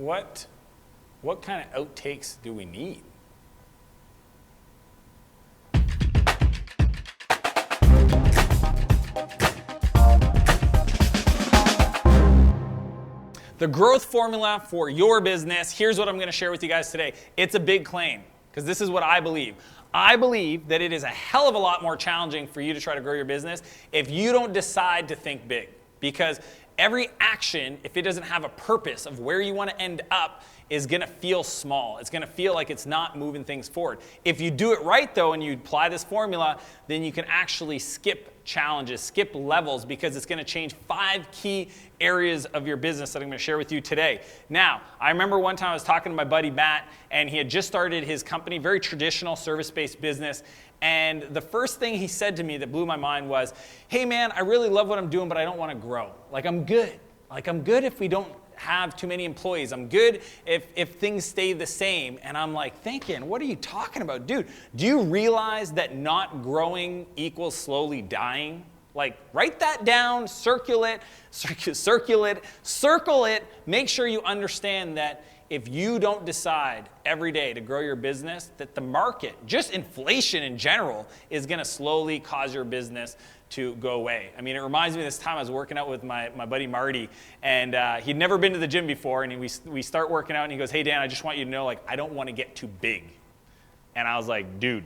what kind of outtakes do we need? The growth formula for your business, here's what I'm going to share with you guys today. It's a big claim, because this is what I believe. I believe that it is a hell of a lot more challenging for you to try to grow your business if you don't decide to think big. Because every action, if it doesn't have a purpose of where you want to end up, is going to feel small. It's going to feel like it's not moving things forward. If you do it right, though, and you apply this formula, then you can actually skip challenges, skip levels, because it's going to change 5 key areas of your business that I'm going to share with you today. Now, I remember one time I was talking to my buddy Matt, and he had just started his company, very traditional service-based business. And the first thing he said to me that blew my mind was, hey man, I really love what I'm doing, but I don't want to grow. Like, I'm good. Like, I'm good if we don't have too many employees. I'm good if things stay the same. And I'm like thinking, what are you talking about? Dude, do you realize that not growing equals slowly dying? Like, write that down, circle it, make sure you understand that if you don't decide every day to grow your business, that the market, just inflation in general, is going to slowly cause your business to go away. I mean, it reminds me of this time I was working out with my buddy Marty, and he'd never been to the gym before, and we start working out, and he goes, hey Dan, I just want you to know, like, I don't want to get too big. And I was like, dude,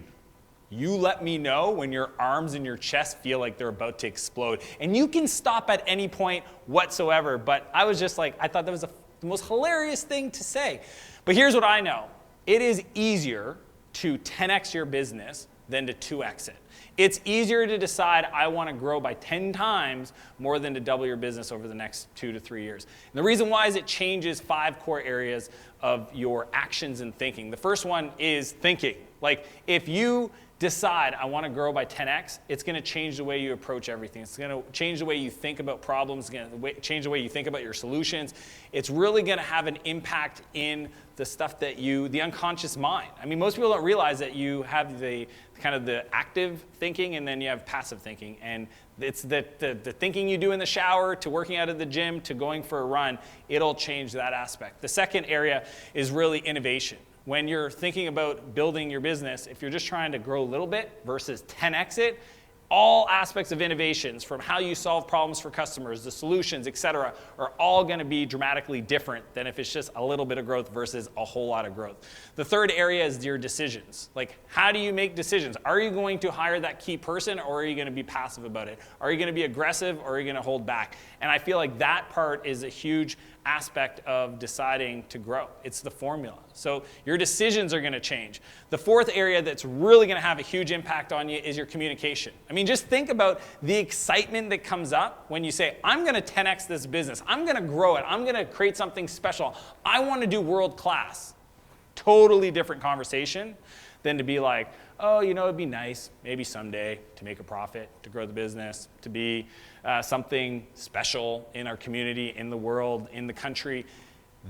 you let me know when your arms and your chest feel like they're about to explode. And you can stop at any point whatsoever. But I was just like, I thought that was the most hilarious thing to say. But here's what I know. It is easier to 10x your business than to 2x it. It's easier to decide I want to grow by 10 times more than to double your business over the next 2 to 3 years. And the reason why is it changes 5 core areas of your actions and thinking. The first one is thinking. Like, if you decide I want to grow by 10x, it's going to change the way you approach everything. It's going to change the way you think about problems. It's going to change the way you think about your solutions. It's really going to have an impact in the stuff that the unconscious mind. I mean, most people don't realize that you have the kind of the active thinking and then you have passive thinking. And it's the thinking you do in the shower to working out at the gym to going for a run, it'll change that aspect. The second area is really innovation. When you're thinking about building your business, if you're just trying to grow a little bit versus 10x it, all aspects of innovations, from how you solve problems for customers, the solutions, et cetera, are all going to be dramatically different than if it's just a little bit of growth versus a whole lot of growth. The third area is your decisions. Like, how do you make decisions? Are you going to hire that key person, or are you going to be passive about it? Are you going to be aggressive, or are you going to hold back? And I feel like that part is a huge aspect of deciding to grow. It's the formula. So your decisions are going to change. The fourth area that's really going to have a huge impact on you is your communication. I mean, just think about the excitement that comes up when you say, I'm going to 10x this business. I'm going to grow it. I'm going to create something special. I want to do world class. Totally different conversation than to be like, oh, you know, it'd be nice maybe someday to make a profit, to grow the business, to be something special in our community, in the world, in the country.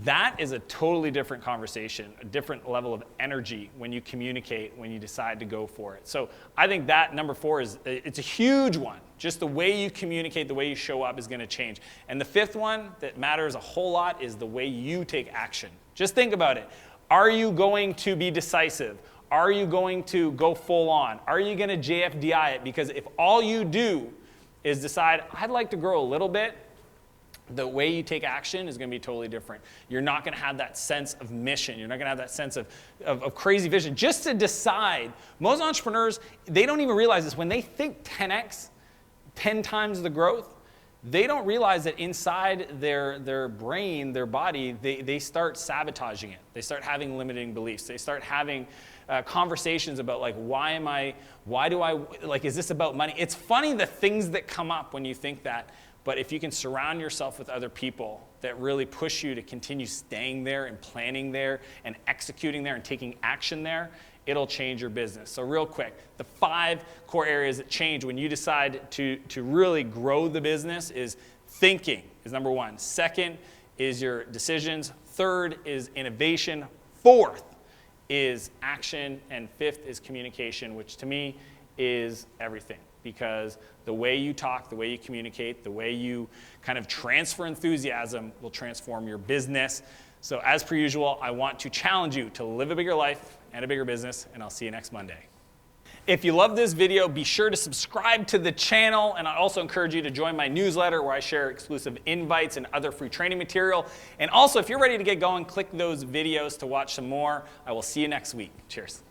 That is a totally different conversation, a different level of energy when you communicate, when you decide to go for it. So I think that number 4 it's a huge one. Just the way you communicate, the way you show up is going to change. And the 5th one that matters a whole lot is the way you take action. Just think about it. Are you going to be decisive? Are you going to go full on? Are you going to JFDI it? Because if all you do is decide, I'd like to grow a little bit, the way you take action is going to be totally different. You're not going to have that sense of mission. You're not going to have that sense of crazy vision. Just to decide, most entrepreneurs, they don't even realize this. When they think 10x, 10 times the growth, they don't realize that inside their brain, their body, they start sabotaging it. They start having limiting beliefs. They start having conversations about, like, is this about money? It's funny the things that come up when you think that, but if you can surround yourself with other people that really push you to continue staying there and planning there and executing there and taking action there, it'll change your business. So real quick, the 5 core areas that change when you decide to really grow the business is thinking is number 1. Second is your decisions. Third is innovation. 4th is action. And 5th is communication, which to me is everything. Because the way you talk, the way you communicate, the way you kind of transfer enthusiasm will transform your business. So as per usual, I want to challenge you to live a bigger life and a bigger business, and I'll see you next Monday. If you love this video, be sure to subscribe to the channel, and I also encourage you to join my newsletter where I share exclusive invites and other free training material. And also, if you're ready to get going, click those videos to watch some more. I will see you next week. Cheers.